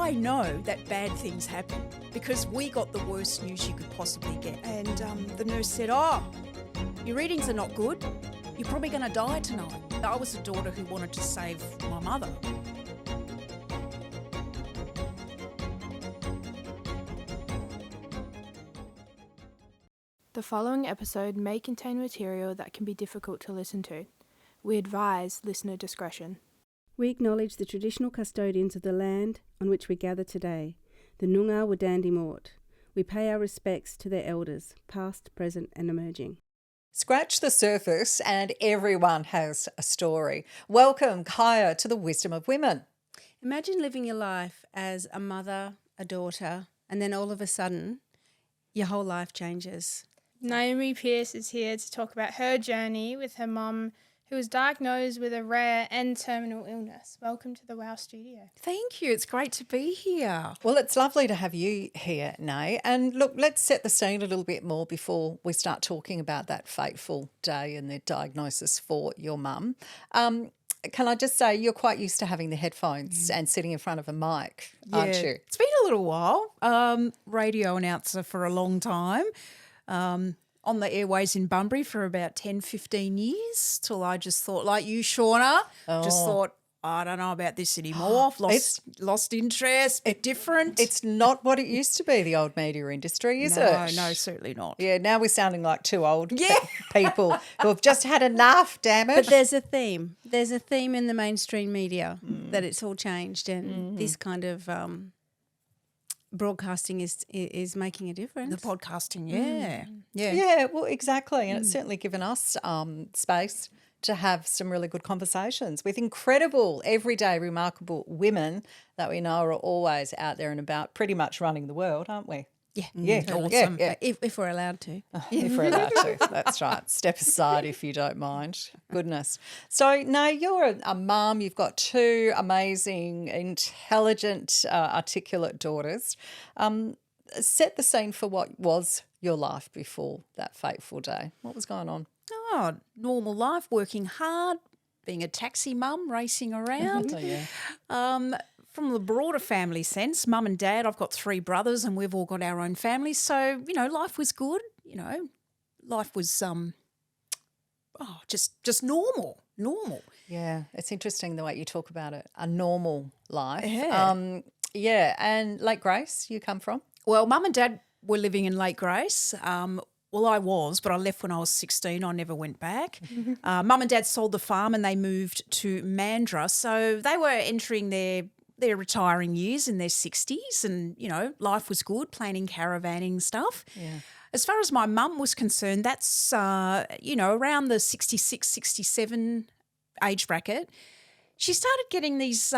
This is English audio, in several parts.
I know that bad things happen because we got the worst news you could possibly get. And the nurse said, "Oh, your readings are not good. You're probably going to die tonight." I was a daughter who wanted to save my mother. The following episode may contain material that can be difficult to listen to. We advise listener discretion. We acknowledge the traditional custodians of the land on which we gather today, the Noongar Wadandi Mort. We pay our respects to their elders, past, present and emerging. Scratch the surface and everyone has a story. Welcome, Kaya, to the Wisdom of Women. Imagine living your life as a mother, a daughter, and then all of a sudden, your whole life changes. Naomi Pearce is here to talk about her journey with her mum, who was diagnosed with a rare and terminal illness. Welcome to the WOW studio. Thank you. It's great to be here. Well, it's lovely to have you here, Nay. And look, let's set the scene a little bit more before we start talking about that fateful day and the diagnosis for your mum. Can I just say you're quite used to having the headphones and sitting in front of a mic, aren't you? It's been a little while. Radio announcer for a long time. On the airways in Bunbury for about 10, 15 years till I just thought, like you, Shauna, just thought, I don't know about this anymore. I've lost interest, bit different. It's not what it used to be, the old media industry, is No, it? no, certainly not. Yeah, now we're sounding like two old people who have just had enough, damn it. But there's a theme. There's a theme in the mainstream media that it's all changed, and this kind of broadcasting is making a difference. The podcasting, yeah. Yeah, well, exactly. And it's certainly given us space to have some really good conversations with incredible, everyday, remarkable women that we know are always out there and about, pretty much running the world, aren't we? Yeah, awesome. Yeah. If we're allowed to. If we're allowed to, that's right. Step aside if you don't mind. Goodness. So, no, you're a mum. You've got two amazing, intelligent, articulate daughters. Set the scene for what was your life before that fateful day. What was going on? Oh, normal life, working hard, being a taxi mum, racing around. From the broader family sense, mum and dad, I've got three brothers and we've all got our own families. So, life was good. Life was just normal. Yeah, it's interesting the way you talk about it, a normal life. Yeah. And Lake Grace, you come from? Well, mum and dad were living in Lake Grace. Well, I was, but I left when I was 16. I never went back. Mum and dad sold the farm and they moved to Mandurah. So they were entering their retiring years in their 60s and, life was good, planning caravanning stuff. Yeah. As far as my mum was concerned, that's, around the 66, 67 age bracket, she started getting these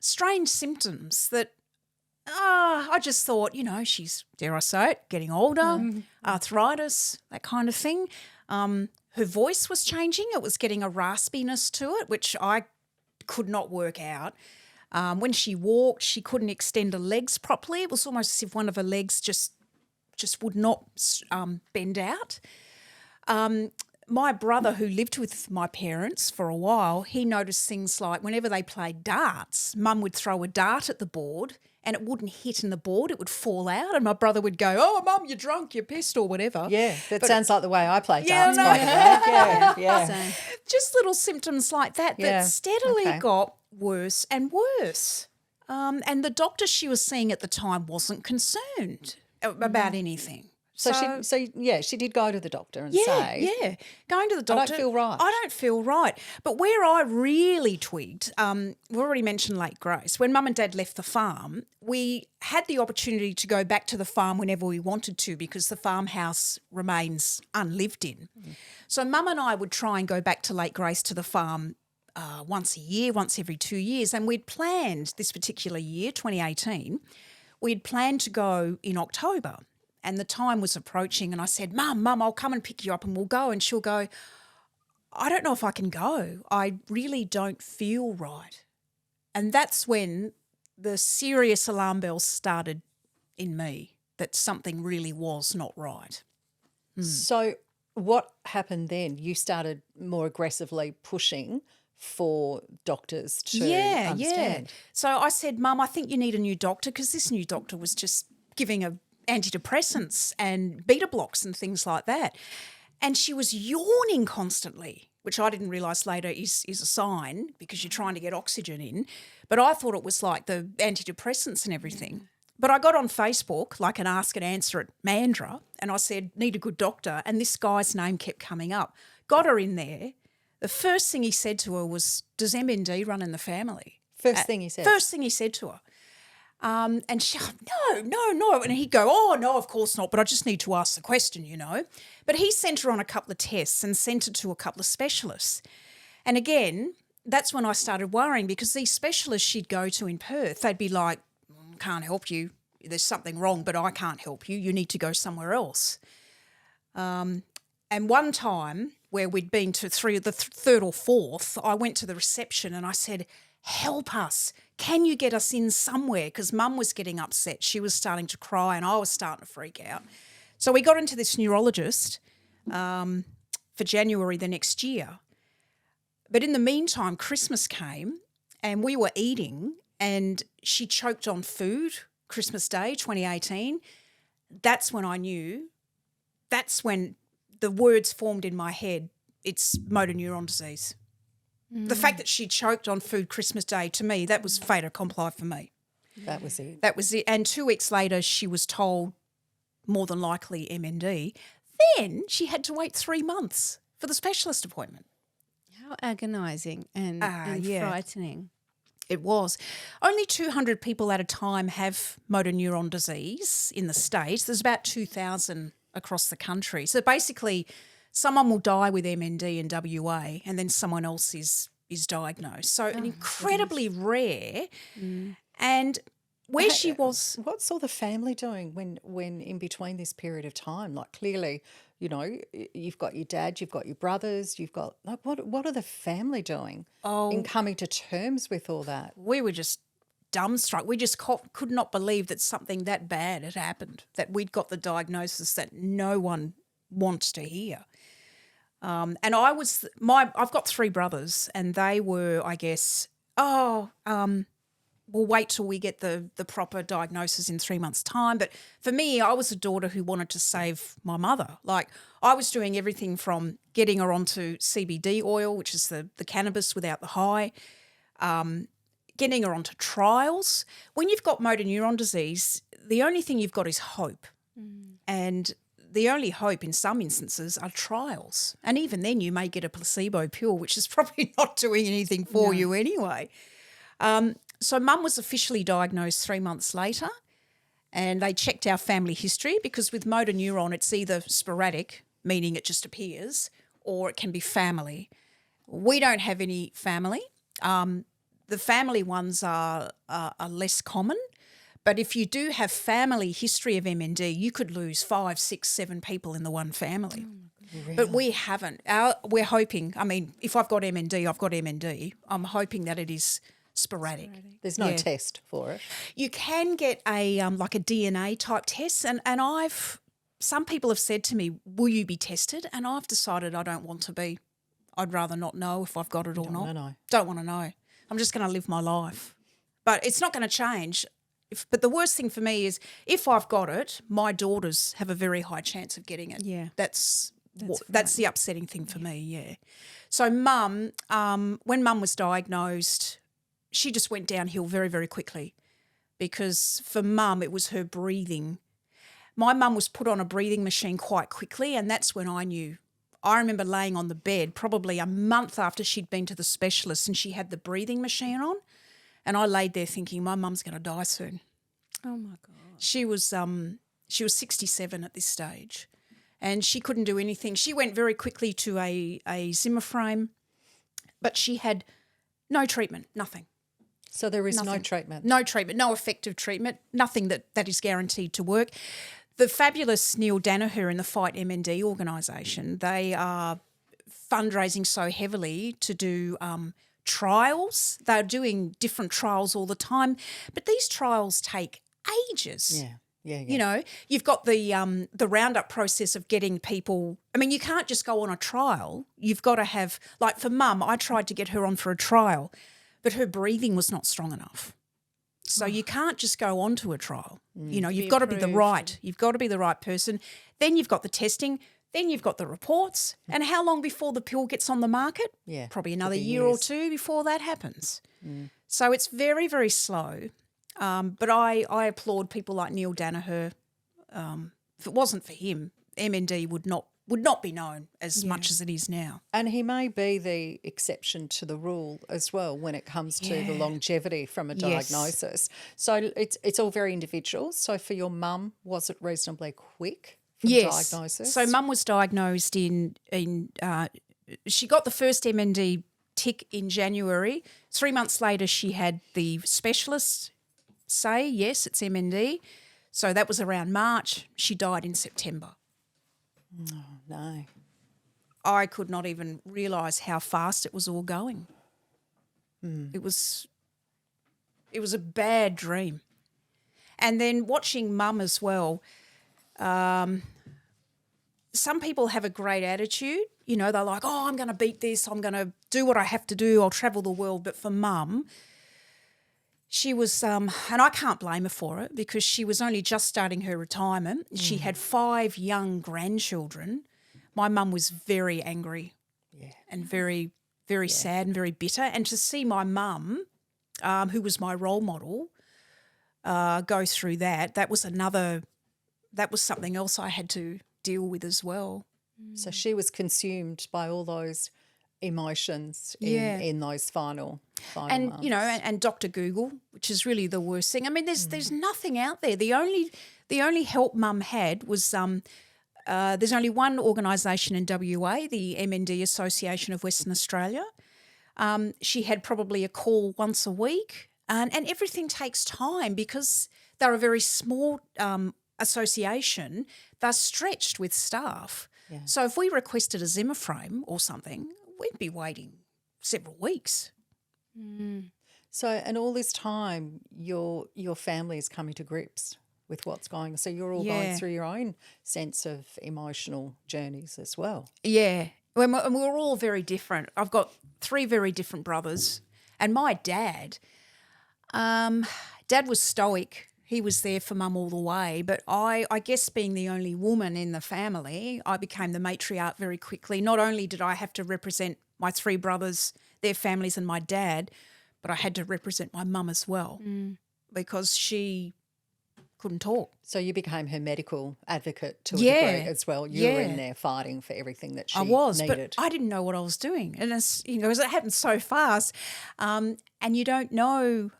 strange symptoms that I just thought, she's, dare I say it, getting older, arthritis, that kind of thing. Her voice was changing. It was getting a raspiness to it, which I could not work out. When she walked, she couldn't extend her legs properly. It was almost as if one of her legs just would not bend out. My brother, who lived with my parents for a while, he noticed things like whenever they played darts, Mum would throw a dart at the board and it wouldn't hit in the board, it would fall out, and my brother would go, "Oh, Mum, you're drunk, you're pissed," or whatever. Yeah, sounds like the way I play Yeah, darts, no. by the way. Yeah. So, Just little symptoms like that Yeah, steadily okay. got worse and worse. And the doctor she was seeing at the time wasn't concerned about anything. So she did go to the doctor and say, Yeah, going to the I doctor. don't feel right. I don't feel right. But where I really twigged, we already mentioned Lake Grace. When Mum and Dad left the farm, we had the opportunity to go back to the farm whenever we wanted to because the farmhouse remains unlived in. So Mum and I would try and go back to Lake Grace to the farm once a year, once every 2 years. And we'd planned this particular year, 2018, we'd planned to go in October. And the time was approaching and I said, Mum, I'll come and pick you up and we'll go. And she'll go, I don't know if I can go. I really don't feel right. And that's when the serious alarm bells started in me that something really was not right. So what happened then? You started more aggressively pushing for doctors to Yeah. understand. So I said, Mum, I think you need a new doctor, because this new doctor was just giving her antidepressants and beta blocks and things like that. And she was yawning constantly, which I didn't realise later is a sign, because you're trying to get oxygen in. But I thought it was like the antidepressants and everything. But I got on Facebook, like an ask and answer at Mandra, and I said, need a good doctor. And this guy's name kept coming up. Got her in there. The first thing he said to her was, does MND run in the family? First thing he said. First thing he said to her. And she, no. And he'd go, oh, no, of course not, but I just need to ask the question, you know. But he sent her on a couple of tests and sent her to a couple of specialists. And again, that's when I started worrying, because these specialists she'd go to in Perth, they'd be like, can't help you. There's something wrong, but I can't help you. You need to go somewhere else. And one time where we'd been to the third or fourth, I went to the reception and I said, help us. Can you get us in somewhere? Because Mum was getting upset. She was starting to cry and I was starting to freak out. So we got into this neurologist for January the next year. But in the meantime, Christmas came and we were eating and she choked on food, Christmas Day 2018. That's when I knew, that's when the words formed in my head, it's motor neuron disease. The fact that she choked on food Christmas Day, to me, that was fait accompli for me. That was it. That was it. And 2 weeks later, she was told more than likely MND. Then she had to wait 3 months for the specialist appointment. How agonising and yeah. frightening. It was. Only 200 people at a time have motor neuron disease in the States. There's about 2,000 across the country. So basically, someone will die with MND in WA and then someone else is diagnosed. So incredibly rare. And where she was... What's all the family doing when in between this period of time? Like, clearly, you know, you've got your dad, you've got your brothers, you've got... Like, what are the family doing in coming to terms with all that? We were just dumbstruck. We just could not believe that something that bad had happened, that we'd got the diagnosis that no one wants to hear. And I've got 3 brothers and they were, I guess, we'll wait till we get the proper diagnosis in 3 months' time. But for me, I was a daughter who wanted to save my mother. Like, I was doing everything from getting her onto CBD oil, which is the cannabis without the high, getting her onto trials. When you've got motor neuron disease, the only thing you've got is hope. And the only hope in some instances are trials. And even then you may get a placebo pill, which is probably not doing anything for you anyway. So Mum was officially diagnosed 3 months later and they checked our family history, because with motor neuron it's either sporadic, meaning it just appears, or it can be family. We don't have any family. The family ones are less common. But if you do have family history of MND, you could lose 5, 6, 7 people in the one family. Really? But we haven't. We're hoping, I mean, if I've got MND, I've got MND. I'm hoping that it is sporadic. There's no test for it. You can get a like a DNA type test, and some people have said to me, will you be tested? And I've decided I don't want to be. I'd rather not know if I've got it or not. Don't want to know. I'm just going to live my life. But it's not going to change. But the worst thing for me is if I've got it, my daughters have a very high chance of getting it. Yeah. That's the upsetting thing for me, yeah. So Mum, when Mum was diagnosed, she just went downhill very, very quickly, because for Mum it was her breathing. My mum was put on a breathing machine quite quickly, and that's when I knew. I remember laying on the bed probably a month after she'd been to the specialist and she had the breathing machine on. And I laid there thinking, my mum's going to die soon. Oh, my God. She was 67 at this stage and she couldn't do anything. She went very quickly to a Zimmer frame, but she had no treatment, nothing. So there is no treatment? No treatment, no effective treatment, nothing that is guaranteed to work. The fabulous Neil Danaher in the Fight MND organisation, they are fundraising so heavily to do trials. They're doing different trials all the time, but these trials take ages. Yeah. Yeah. You know, you've got the roundup process of getting people. I mean, you can't just go on a trial. You've got to have, like for Mum, I tried to get her on for a trial, but her breathing was not strong enough. So you can't just go on to a trial. You know, you've got to be the right. You've got to be the right person. Then you've got the testing. Then you've got the reports. And how long before the pill gets on the market? Yeah, Probably another could be year or years. two before that happens. So it's very, very slow. But I applaud people like Neil Danaher. If it wasn't for him, MND would not be known as much as it is now. And he may be the exception to the rule as well when it comes to the longevity from a Yes. diagnosis. So it's all very individual. So for your mum, was it reasonably quick from diagnosis? So Mum was diagnosed in she got the first MND tick in January. 3 months later, she had the specialist say, yes, it's MND. So that was around March. She died in September. No. I could not even realise how fast it was all going. It was a bad dream. And then watching Mum as well, some people have a great attitude. You know, they're like, oh, I'm going to beat this. I'm going to do what I have to do. I'll travel the world. But for Mum, she was, and I can't blame her for it because she was only just starting her retirement. She had 5 young grandchildren. My mum was very angry and very, very sad and very bitter. And to see my mum, who was my role model, go through that was something else I had to deal with as well. So she was consumed by all those emotions in those final And months. you know, and Dr. Google, which is really the worst thing. I mean, there's nothing out there. The only help Mum had was there's only one organisation in WA, the MND Association of Western Australia. She had probably a call once a week, and everything takes time because they're a very small association. They're stretched with staff. Yeah. So if we requested a Zimmer frame or something, we'd be waiting several weeks. So, and all this time, your family is coming to grips with what's going on. So you're all going through your own sense of emotional journeys as well. Yeah. And we're all very different. I've got 3 very different brothers. And my dad, Dad was stoic. He was there for Mum all the way. But I guess being the only woman in the family, I became the matriarch very quickly. Not only did I have to represent my 3 brothers, their families and my dad, but I had to represent my mum as well because she couldn't talk. So you became her medical advocate to a degree as well. You were in there fighting for everything that she needed. But I didn't know what I was doing. And it's, you know, it happened so fast and you don't know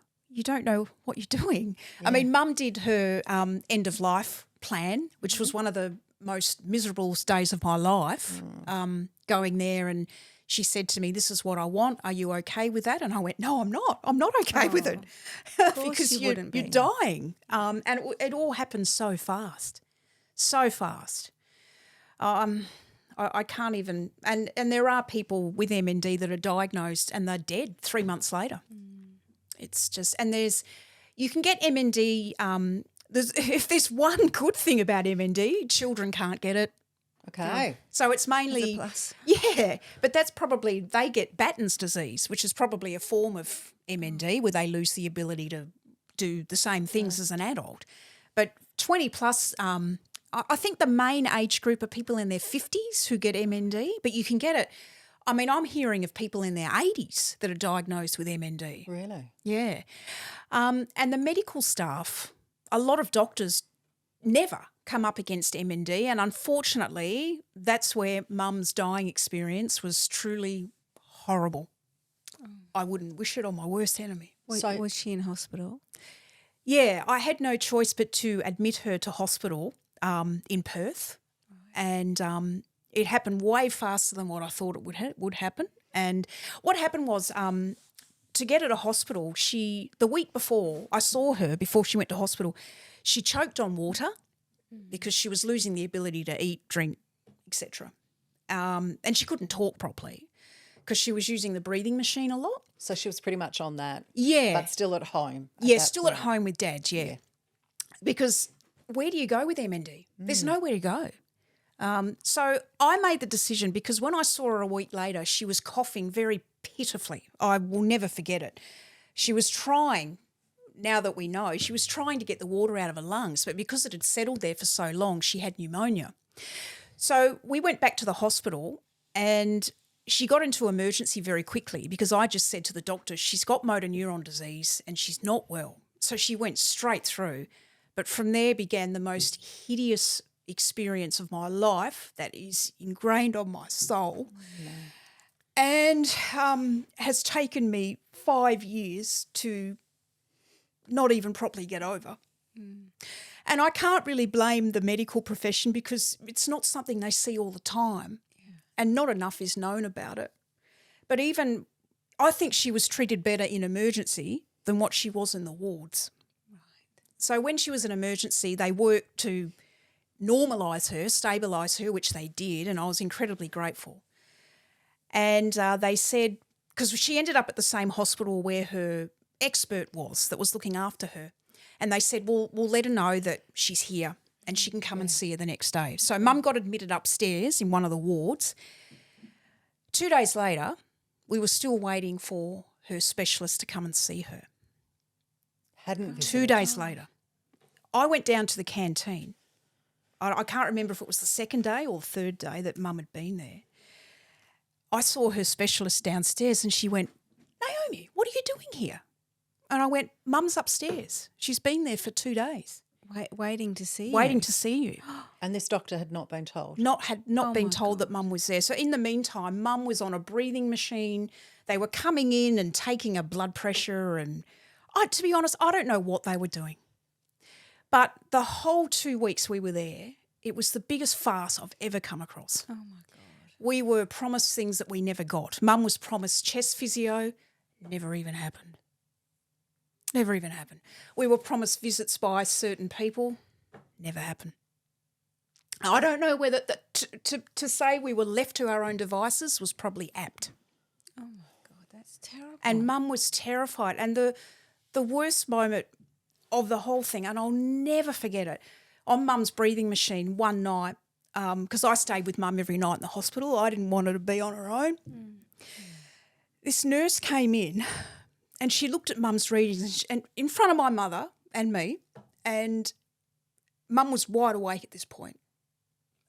what you're doing. Yeah. I mean, Mum did her end of life plan, which was one of the most miserable days of my life, going there, and she said to me, "This is what I want. Are you okay with that?" And I went, "No, I'm not. I'm not okay with it because you're dying." And it all happened so fast, so fast. I can't even. And there are people with MND that are diagnosed and they're dead 3 months later. It's just, and you can get MND. If there's one good thing about MND, children can't get it. Okay. So it's mainly, but that's probably, they get Batten's disease, which is probably a form of MND where they lose the ability to do the same things as an adult. But 20 plus, I think the main age group are people in their 50s who get MND, but you can get it. I mean, I'm hearing of people in their 80s that are diagnosed with MND. Really? Yeah. And the medical staff, a lot of doctors never come up against MND, and unfortunately that's where Mum's dying experience was truly horrible. I wouldn't wish it on my worst enemy. So, was she in hospital? Yeah, I had no choice but to admit her to hospital in Perth, and it happened way faster than what I thought it would happen. And what happened was to get her to hospital, the week before, I saw her before she went to hospital, she choked on water because she was losing the ability to eat, drink, etc. And she couldn't talk properly because she was using the breathing machine a lot. So she was pretty much on that. Yeah. But still at home. Yeah, still at home with Dad, yeah. Because where do you go with MND? There's nowhere to go. So I made the decision because when I saw her a week later, she was coughing very pitifully. I will never forget it. She was trying, now that we know, she was trying to get the water out of her lungs, but because it had settled there for so long, she had pneumonia. So we went back to the hospital and she got into emergency very quickly because I just said to the doctor, she's got motor neuron disease and she's not well. So she went straight through. But from there began the most hideous experience of my life that is ingrained on my soul and has taken me 5 years to not even properly get over. And I can't really blame the medical profession because it's not something they see all the time and not enough is known about it. But even I think she was treated better in emergency than what she was in the wards. So when she was in emergency, they worked to normalise her, stabilise her, which they did, and I was incredibly grateful. And they said, because she ended up at the same hospital where her expert was that was looking after her, and they said, we'll let her know that she's here and she can come and see her the next day. So Mum got admitted upstairs in one of the wards. 2 days later, we were still waiting for her specialist to come and see her. Hadn't 2 days later, I went down to the canteen. I can't remember if it was the second day or the third day that Mum had been there. I saw her specialist downstairs and she went, Naomi, what are you doing here? And I went, Mum's upstairs. She's been there for 2 days. Waiting to see Waiting you. to see you. And this doctor had not been told. Had not been told that Mum was there. So in the meantime, Mum was on a breathing machine. They were coming in and taking her blood pressure and to be honest, I don't know what they were doing. But the whole 2 weeks we were there, it was the biggest farce I've ever come across. Oh, my God. We were promised things that we never got. Mum was promised chest physio, never even happened. Never even happened. We were promised visits by certain people, never happened. I don't know whether to say we were left to our own devices was probably apt. Oh, my God, that's terrible. And Mum was terrified. And the worst moment of the whole thing, and I'll never forget it, on Mum's breathing machine one night, because I stayed with Mum every night in the hospital. I didn't want her to be on her own. This nurse came in and she looked at Mum's readings and in front of my mother and me, and Mum was wide awake at this point.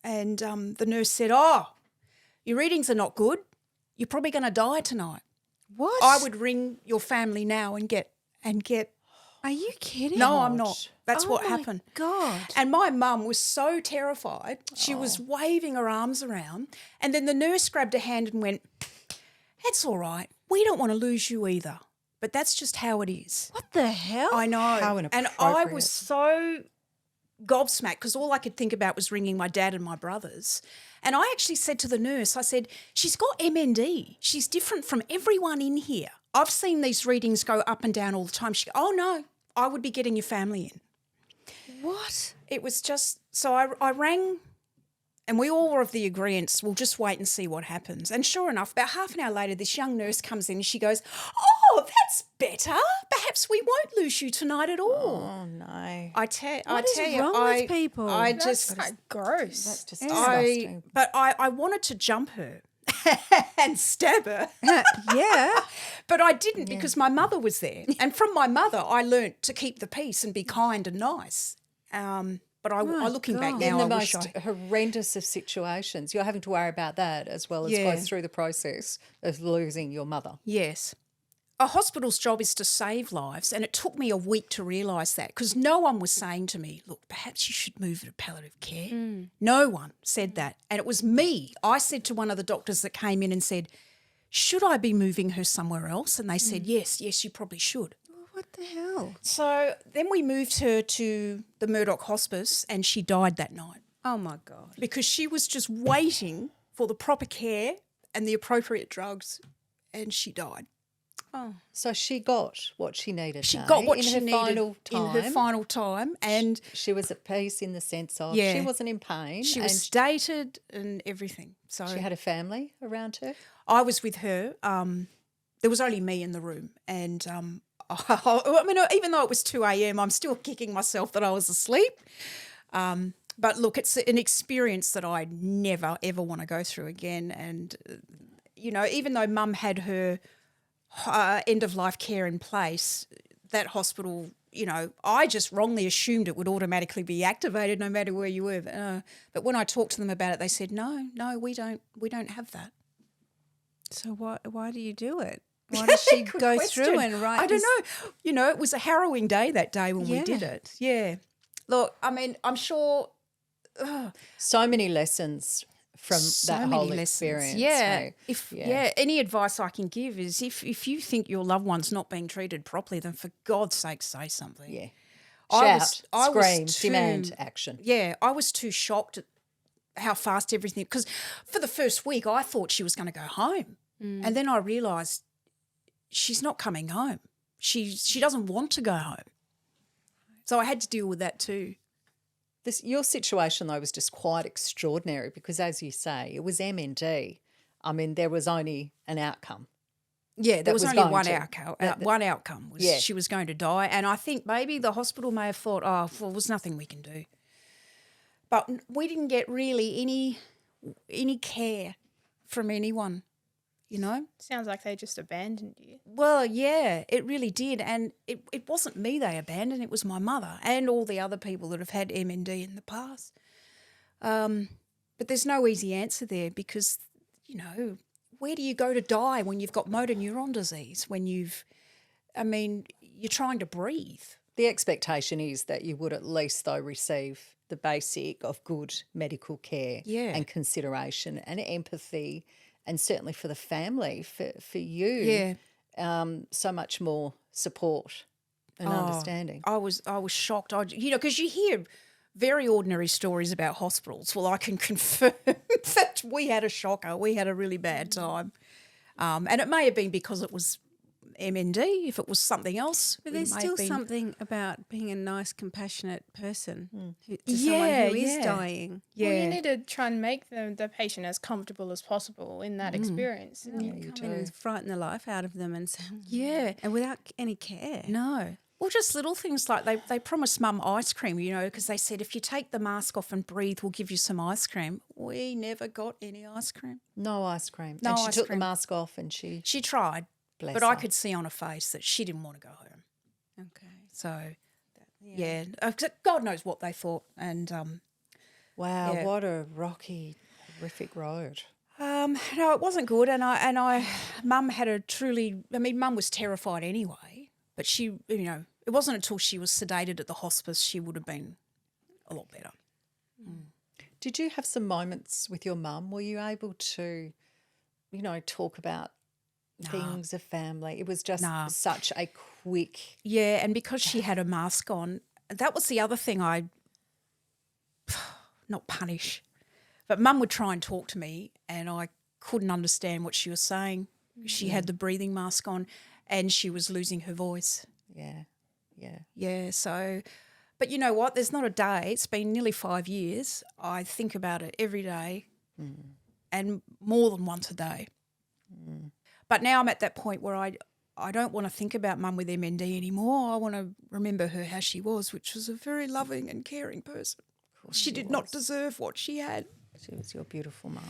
And the nurse said, your readings are not good. You're probably going to die tonight. What? I would ring your family now and get. Are you kidding? No, I'm not. That's what my happened. God. And my mum was so terrified. She was waving her arms around. And then the nurse grabbed her hand and went, "It's all right. We don't want to lose you either. But that's just how it is." What the hell? I know. How and I inappropriate. was so gobsmacked because all I could think about was ringing my dad and my brothers. And I actually said to the nurse, I said, "She's got MND. She's different from everyone in here. I've seen these readings go up and down all the time." She goes, "Oh, no, I would be getting your family in." What? It was just, so I rang and we all were of the agreement, we'll just wait and see what happens. And sure enough, about half an hour later, this young nurse comes in and she goes, "Oh, that's better. Perhaps we won't lose you tonight at all." Oh, no. I tell is you, wrong with people? I That's just, like gross. That's just disgusting. I wanted to jump her and stab her. Yeah. But I didn't because my mother was there. And from my mother, I learnt to keep the peace and be kind and nice. But looking back God. now, In the I wish most I... horrendous of situations, you're having to worry about that as well as go through the process of losing your mother. Yes. A hospital's job is to save lives, and it took me a week to realise that because no one was saying to me, "Look, perhaps you should move her to palliative care." No one said that. And it was me. I said to one of the doctors that came in and said, "Should I be moving her somewhere else?" And they said, yes, you probably should. What the hell? So then we moved her to the Murdoch Hospice and she died that night Oh, my God. because she was just waiting for the proper care and the appropriate drugs and she died. Oh. So she got what she needed. She no? got what in she her needed final time. in her final time, and She was at peace in the sense of Yeah. she wasn't in pain. she and was stated and everything. So she had a family around her. I was with her. There was only me in the room, and I mean, even though it was 2 a.m, I'm still kicking myself that I was asleep. But look, it's an experience that I never, ever want to go through again. And, even though Mum had her end-of-life care in place, that hospital, I just wrongly assumed it would automatically be activated no matter where you were. But when I talked to them about it, they said, no, we don't have that. So why do you do it? Why does she Good go question. through and write I don't know. It was a harrowing day that day when we did Yeah. it. Yeah. Look, I mean, I'm sure So many lessons from so that many whole lessons. experience. Yeah. hey? Any advice I can give is if you think your loved one's not being treated properly, then for God's sake, say something. Yeah. I Shout, was scream, too- demand action. Yeah, I was too shocked at how fast everything, because for the first week I thought she was going to go home. And then I realised she's not coming home. She doesn't want to go home. So I had to deal with that too. Your situation, though, was just quite extraordinary because, as you say, it was MND. I mean, there was only an outcome. Yeah, there was was only going one to. outcome. One outcome was Yeah. she was going to die, and I think maybe the hospital may have thought, "Oh, well, there's nothing we can do." But we didn't get really any care from anyone, Sounds like they just abandoned you. Well, yeah, it really did, and it wasn't me they abandoned; it was my mother and all the other people that have had MND in the past. But there's no easy answer there because, where do you go to die when you've got motor neuron disease? You're trying to breathe. The expectation is that you would at least, though, receive the basic of good medical care Yeah. and consideration and empathy, and certainly for the family, for you, Yeah. so much more support and understanding. I was shocked. Because you hear very ordinary stories about hospitals. Well, I can confirm that we had a shocker. We had a really bad time. And it may have been because it was MND. If it was something else, But we there's may still have been... something about being a nice, compassionate person to Yeah, someone who is yeah. dying. Yeah. Well, you need to try and make the patient as comfortable as possible in that experience. And You come in and frighten the life out of them and say, Yeah. and without any care. No. Well, just little things like they promised Mum ice cream, because they said if you take the mask off and breathe, we'll give you some ice cream. We never got any ice cream. No ice cream. No and she ice took cream. the mask off and she... She tried, Bless but I her. could see on her face that she didn't want to go home. Okay. So, yeah, God knows what they thought. And Wow, Yeah. what a rocky, horrific road. no, it wasn't good. And Mum had a truly. Mum was terrified anyway. But she, it wasn't until she was sedated at the hospice she would have been a lot better. Did you have some moments with your mum? Were you able to, talk about things of family? It was just such a quick... Yeah, and because she had a mask on, that was the other thing not punish, but Mum would try and talk to me and I couldn't understand what she was saying. She had the breathing mask on and she was losing her voice. Yeah, yeah. Yeah, so, but you know what? There's not a day. It's been nearly 5 years. I think about it every day and more than once a day. But now I'm at that point where I don't want to think about Mum with MND anymore. I want to remember her how she was, which was a very loving and caring person. She did not deserve what she had. She was your beautiful mum.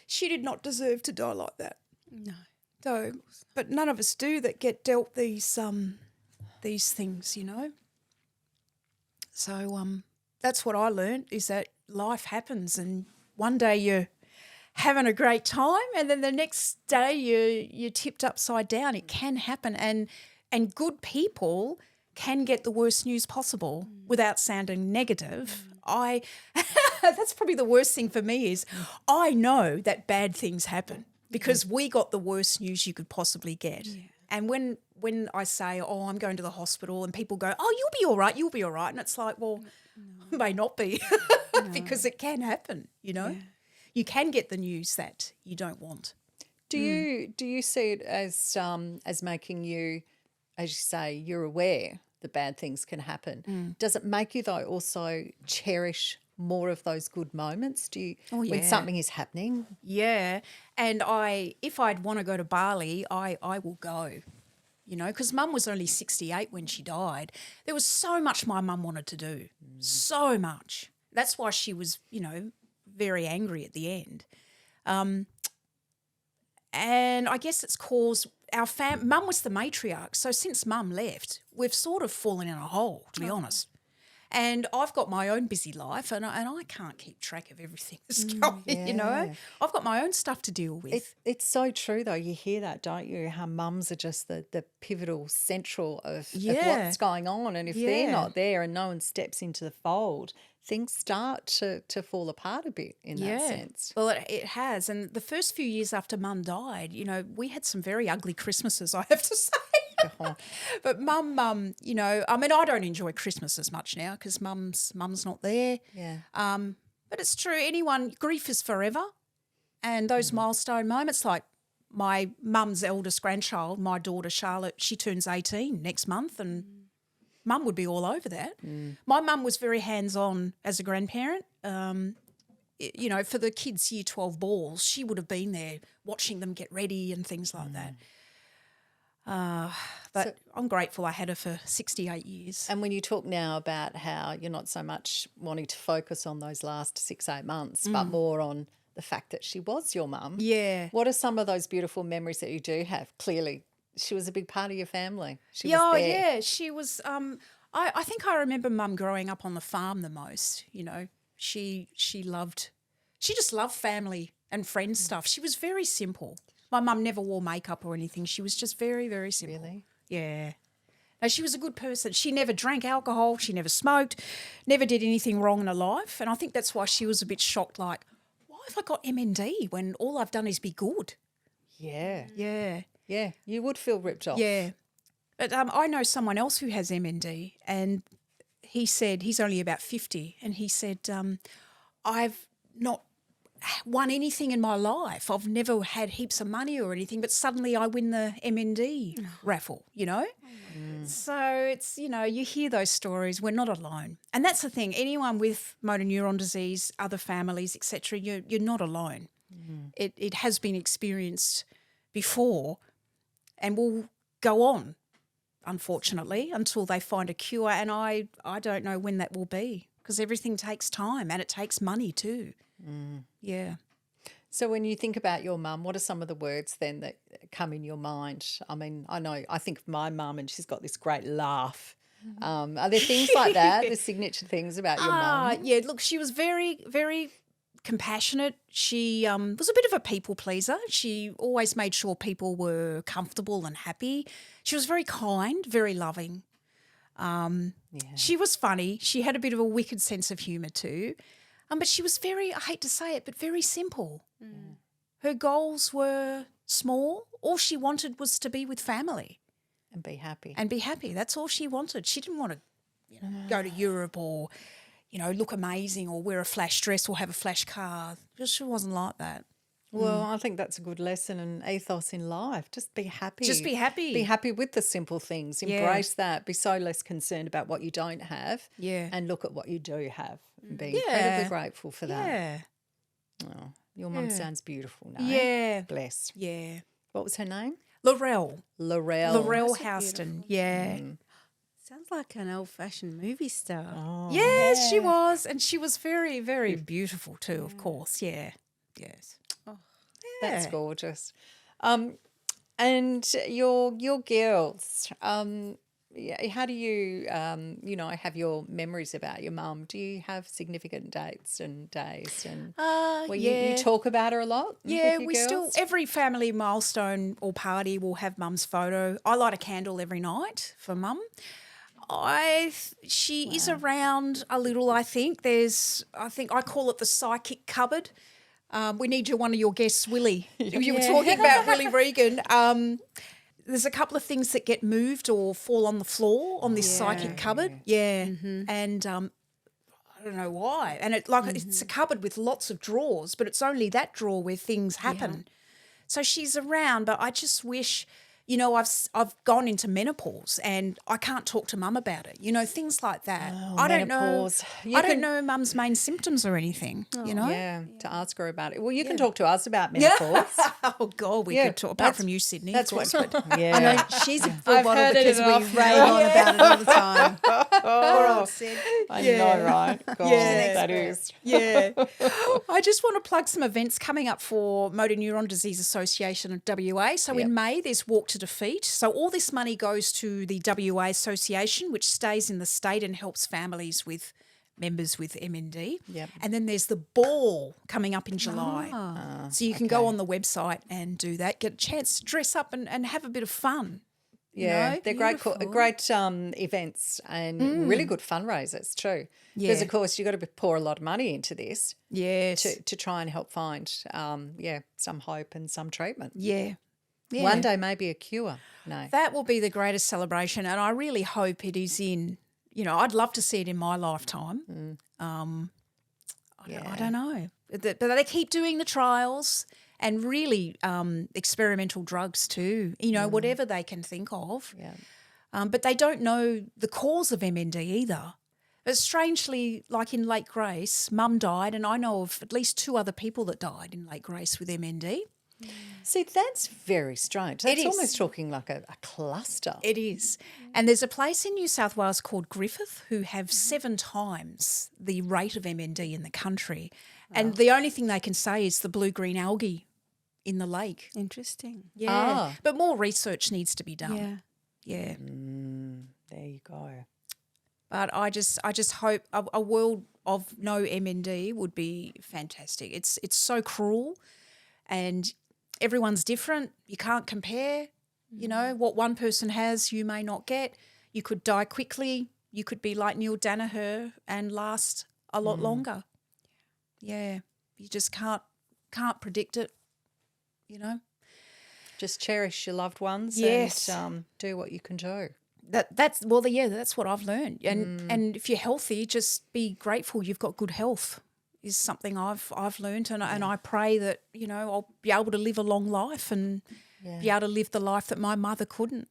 She did not deserve to die like that. No. So, but none of us do that get dealt these things, So that's what I learned is that life happens, and one day you're having a great time, and then the next day you're tipped upside down. It can happen, and good people can get the worst news possible without sounding negative. That's probably the worst thing for me is I know that bad things happen because we got the worst news you could possibly get. Yeah. And when I say, oh, I'm going to the hospital and people go, oh, you'll be all right. And it's like, well, may not be because it can happen, Yeah. You can get the news that you don't want. Do you see it as making you, as you say, you're aware that bad things can happen? Does it make you, though, also cherish more of those good moments? Do you, when something is happening? Yeah, and if I'd want to go to Bali, I will go. you know, because Mum was only 68 when she died. There was so much my mum wanted to do, so much. That's why she was, you know, very angry at the end. And I guess it's caused our Mum was the matriarch. So since Mum left, we've sort of fallen in a hole, to be honest. And I've got my own busy life and I can't keep track of everything that's going, you know. I've got my own stuff to deal with. It's so true, though. You hear that, don't you? How mums are just the pivotal central of what's going on. And if they're not there and no one steps into the fold, things start to fall apart a bit in that sense. Well, it has. And the first few years after Mum died, you know, we had some very ugly Christmases, I have to say. But Mum, you know, I mean, I don't enjoy Christmas as much now because Mum's not there. Yeah. But it's true. Grief is forever. And those milestone moments, like my mum's eldest grandchild, my daughter Charlotte, she turns 18 next month and Mum would be all over that. My mum was very hands-on as a grandparent. You know, for the kids' Year 12 balls, she would have been there watching them get ready and things like that. But I'm grateful I had her for 68 years. And when you talk now about how you're not so much wanting to focus on those last 6-8 months, but more on the fact that she was your mum. Yeah. What are some of those beautiful memories that you do have? Clearly, she was a big part of your family. She was there. Yeah. She was. I think I remember Mum growing up on the farm the most. You know, she just loved family and friend stuff. She was very simple. My mum never wore makeup or anything. She was just very, very simple. Really? Yeah. No, she was a good person. She never drank alcohol. She never smoked, never did anything wrong in her life. And I think that's why she was a bit shocked, like, why have I got MND when all I've done is be good? Yeah. Yeah. Yeah, you would feel ripped off. Yeah. But I know someone else who has MND and he said he's only about 50 and he said, I've not won anything in my life. I've never had heaps of money or anything, but suddenly I win the MND raffle, you know. So it's, you know, you hear those stories. We're not alone. And that's the thing. Anyone with motor neuron disease, other families, etc., you're not alone. It has been experienced before and will go on, unfortunately, until they find a cure. And I don't know when that will be because everything takes time and it takes money too. Yeah. So when you think about your mum, what are some of the words then that come in your mind? I mean, I think of my mum and she's got this great laugh. Are there things like that, the signature things about your mum? Yeah, look, she was very, very compassionate. She was a bit of a people pleaser. She always made sure people were comfortable and happy. She was very kind, very loving. She was funny. She had a bit of a wicked sense of humour too. But she was very, I hate to say it, but very simple. Her goals were small. All she wanted was to be with family. And be happy. That's all she wanted. She didn't want to go to Europe or, look amazing or wear a flash dress or have a flash car. She wasn't like that. Well, I think that's a good lesson and ethos in life. Just be happy. Just be happy. Be happy with the simple things. Embrace that. Be so less concerned about what you don't have. Yeah. And look at what you do have and be incredibly grateful for that. Yeah. Oh, your mum sounds beautiful now. Yeah. Bless. Yeah. What was her name? Laurel Laurel Houston. Yeah. Sounds like an old-fashioned movie star. Oh. Yes, she was. And she was very, very beautiful too, of course. Yeah. Yes. That's gorgeous. And your girls, how do you, have your memories about your mum? Do you have significant dates and days? And you talk about her a lot? Yeah, with your we girls? still, every family milestone or party will have mum's photo. I light a candle every night for mum. She is around a little, I think. I call it the psychic cupboard. We need one of your guests, Willie. You were talking about Willie Regan. There's a couple of things that get moved or fall on the floor on this psychic cupboard. Yeah. And I don't know why. And it's a cupboard with lots of drawers, but it's only that drawer where things happen. So she's around, but I just wish, I've gone into menopause and I can't talk to mum about it. Things like that. Oh, I menopause. don't know mum's main symptoms or anything. Yeah, to ask her about it. Well, you can talk to us about menopause. Oh God, we could talk. Apart from you, Sydney. That's of course, what. but Yeah. I know she's a full I've bottle heard it because we enough. rave on about it all the time. Poor old Sid. I know, right? God, that is. Yeah. I just want to plug some events coming up for Motor Neuron Disease Association of WA. So in May, there's Walk to Defeat. So all this money goes to the WA Association, which stays in the state and helps families with members with MND. Yep. And then there's the ball coming up in July. So you can go on the website and do that, get a chance to dress up and have a bit of fun. Yeah, they're great beautiful. events and really good fundraisers too. Because, of course, you've got to pour a lot of money into this Yes. to try and help find, some hope and some treatment. Yeah. Yeah. One day maybe a cure. No. That will be the greatest celebration, and I really hope it is in, I'd love to see it in my lifetime. I don't know. But they keep doing the trials and really experimental drugs too, whatever they can think of. Yeah. But they don't know the cause of MND either. But strangely, like in Lake Grace, Mum died, and I know of at least 2 other people that died in Lake Grace with MND. See, that's very strange. That's is. almost talking like a cluster. It is. And there's a place in New South Wales called Griffith who have 7 times the rate of MND in the country. And the only thing they can say is the blue-green algae in the lake. Interesting. Yeah. But more research needs to be done. Yeah. Yeah. There you go. But I just hope a world of no MND would be fantastic. It's so cruel and everyone's different. You can't compare. What one person has, you may not get. You could die quickly. You could be like Neil Danaher and last a lot longer. Yeah. You just can't predict it, Just cherish your loved ones and do what you can do. That's what I've learned. And if you're healthy, just be grateful you've got good health is something I've learned, and I pray that I'll be able to live a long life and be able to live the life that my mother couldn't,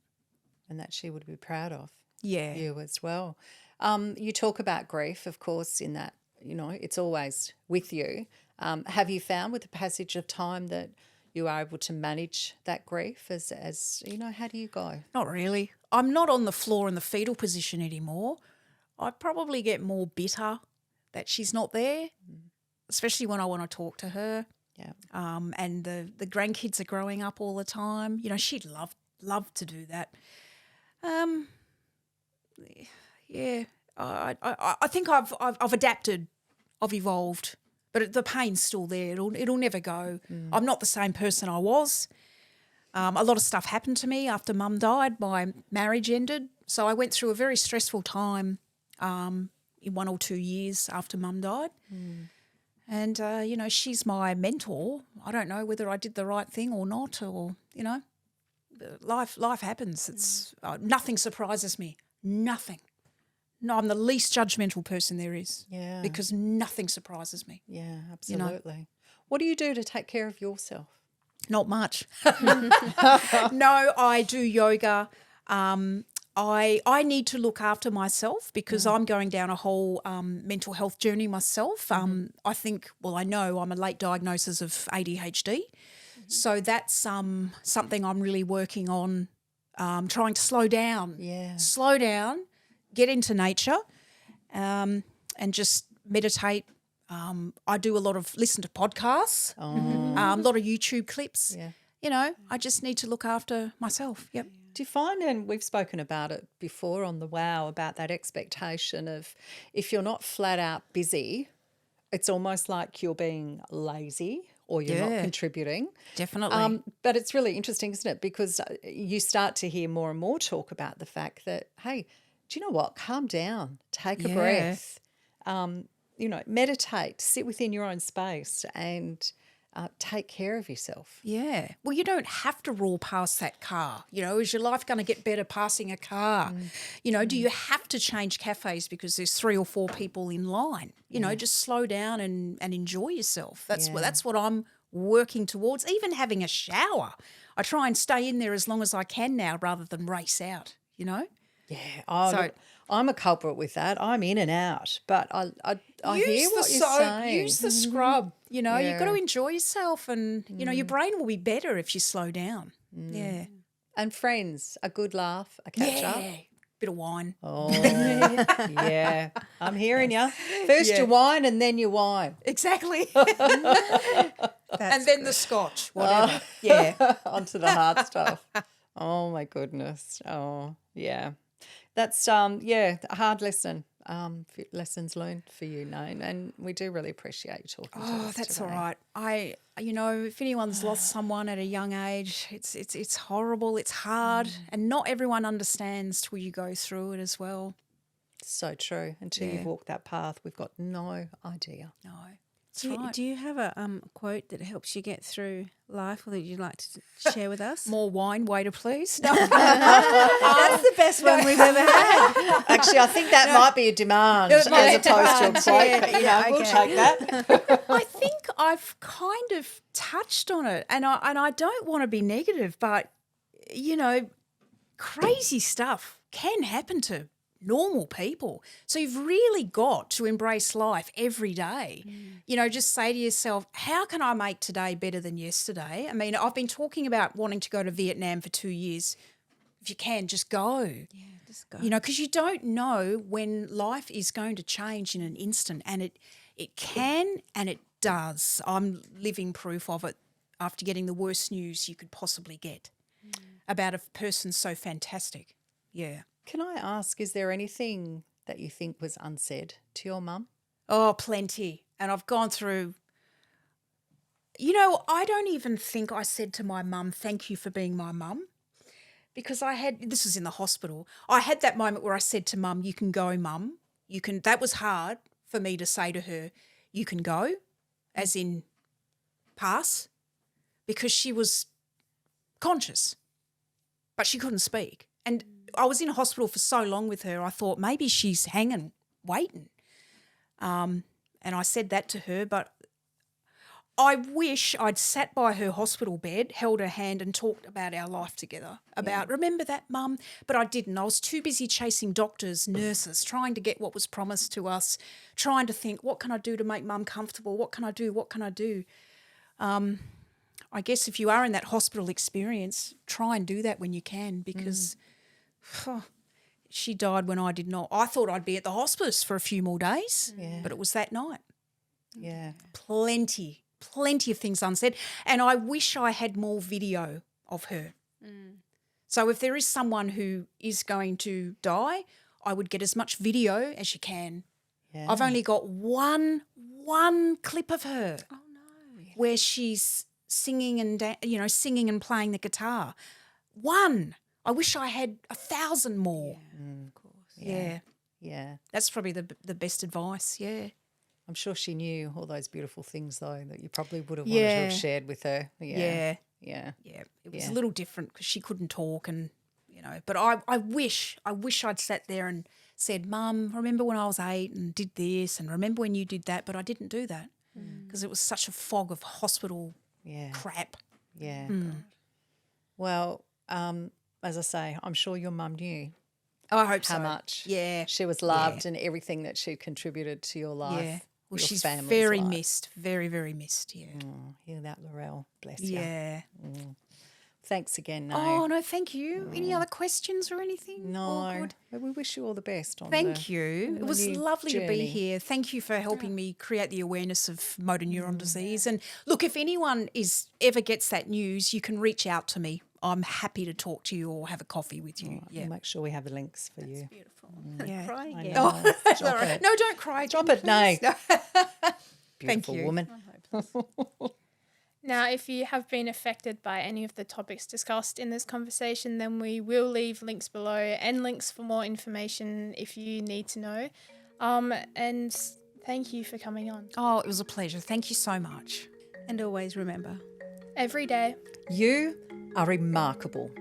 and that she would be proud of. Yeah, You as well. You talk about grief, of course, in that it's always with you. Have you found with the passage of time that you are able to manage that grief as how do you go? not really. I'm not on the floor in the fetal position anymore. I probably get more bitter that she's not there, especially when I want to talk to her. Yeah. And the grandkids are growing up all the time. She'd love to do that. Yeah. I think I've adapted. I've evolved, but the pain's still there. It'll never go. I'm not the same person I was. A lot of stuff happened to me after Mum died. My marriage ended, so I went through a very stressful time in 1 or 2 years after Mum died. And, she's my mentor. I don't know whether I did the right thing or not, or, life happens. It's nothing surprises me. Nothing. No, I'm the least judgmental person there is. Yeah. Because nothing surprises me. Yeah, absolutely. What do you do to take care of yourself? Not much. No, I do yoga. I need to look after myself because I'm going down a whole mental health journey myself. I know I'm a late diagnosis of ADHD. So that's something I'm really working on, trying to slow down. Yeah. Slow down, get into nature and just meditate. I do a lot of listen to podcasts, a lot of YouTube clips. Yeah. I just need to look after myself. Yep. Do you find, and we've spoken about it before on the WOW, about that expectation of if you're not flat out busy, it's almost like you're being lazy or you're not contributing. Definitely. But it's really interesting, isn't it? Because you start to hear more and more talk about the fact that, hey, do you know what? Calm down, take a breath, meditate, sit within your own space and take care of yourself. Yeah. Well, you don't have to roar past that car. Is your life going to get better passing a car? Do you have to change cafes because there's 3 or 4 people in line? Just slow down and enjoy yourself. That's what I'm working towards. Even having a shower. I try and stay in there as long as I can now rather than race out, Yeah, So- I'm a culprit with that. I'm in and out, but I hear what you're saying. Use the scrub. You've got Yeah. to enjoy yourself, and your brain will be better if you slow down. Yeah, And friends, a good laugh, a catch up. bit of wine. Oh, yeah. I'm hearing you. First you whine and then you whine. Exactly. And then the scotch, whatever. Yeah. Onto the hard stuff. Oh, my goodness. Oh, yeah. That's, a hard lesson. Lessons learned for you, Naomi, and we do really appreciate you talking to us Oh, that's today. all right. If anyone's lost someone at a young age, it's horrible, it's hard, and not everyone understands till you go through it as well. So true. Until you've walked that path, we've got no idea. No, that's right. Do you have a quote that helps you get through life or that you'd like to share with us? More wine, waiter, please. No. That's the best one we've ever had. Actually, I think that might be a demand as opposed to a quote. But, we'll take that. I think I've kind of touched on it, and I don't want to be negative, but crazy stuff can happen to normal people. So you've really got to embrace life every day. Just say to yourself, how can I make today better than yesterday? I mean, I've been talking about wanting to go to Vietnam for 2 years. If you can, just go. Yeah, just go. Because you don't know when life is going to change in an instant, and it can and it does. I'm living proof of it after getting the worst news you could possibly get about a person so fantastic. Yeah. Can I ask, is there anything that you think was unsaid to your mum? Oh, plenty. And I've gone through, I don't even think I said to my mum, thank you for being my mum. Because this was in the hospital, I had that moment where I said to mum, you can go, mum. That was hard for me to say to her, you can go, as in pass, because she was conscious, but she couldn't speak. And I was in hospital for so long with her, I thought maybe she's hanging, waiting. And I said that to her, but I wish I'd sat by her hospital bed, held her hand and talked about our life together, remember that, Mum? But I didn't. I was too busy chasing doctors, nurses, trying to get what was promised to us, trying to think, what can I do to make Mum comfortable? What can I do? What can I do? I guess if you are in that hospital experience, try and do that when you can, because she died when I did not. I thought I'd be at the hospice for a few more days, but it was that night. Yeah. Plenty of things unsaid. And I wish I had more video of her. So if there is someone who is going to die, I would get as much video as you can. Yeah. I've only got one clip of her where she's singing and singing and playing the guitar. One. I wish I had 1,000 more. Of course. Yeah. Yeah. That's probably the best advice, yeah. I'm sure she knew all those beautiful things, though, that you probably would have wanted to have shared with her. Yeah. Yeah. It was a little different because she couldn't talk and, but I wish I'd sat there and said, Mum, remember when I was 8 and did this, and remember when you did that, but I didn't do that because it was such a fog of hospital crap. Yeah. Well, as I say, I'm sure your mum knew I hope so. how much she was loved and everything that she contributed to your life. Yeah. Well, your she's family's very life. missed, very, very missed, yeah. Oh, hear that, Laurel. Bless you. Yeah. Thanks again, No. Oh, no, thank you. Any other questions or anything? All No, good? but we wish you all the best on Thank you. It was new lovely to be journey. here. Thank you for helping me create the awareness of motor neuron disease. And look, if anyone ever gets that news, you can reach out to me. I'm happy to talk to you or have a coffee with you. We'll make sure we have the links for you. Beautiful. Yeah. Cry I again. know. That's Drop all right. it. No, don't cry. Drop it, no. Thank Beautiful you. woman. Now, if you have been affected by any of the topics discussed in this conversation, then we will leave links below and links for more information if you need to know. And thank you for coming on. Oh, it was a pleasure. Thank you so much. And always remember, Every day. You are remarkable.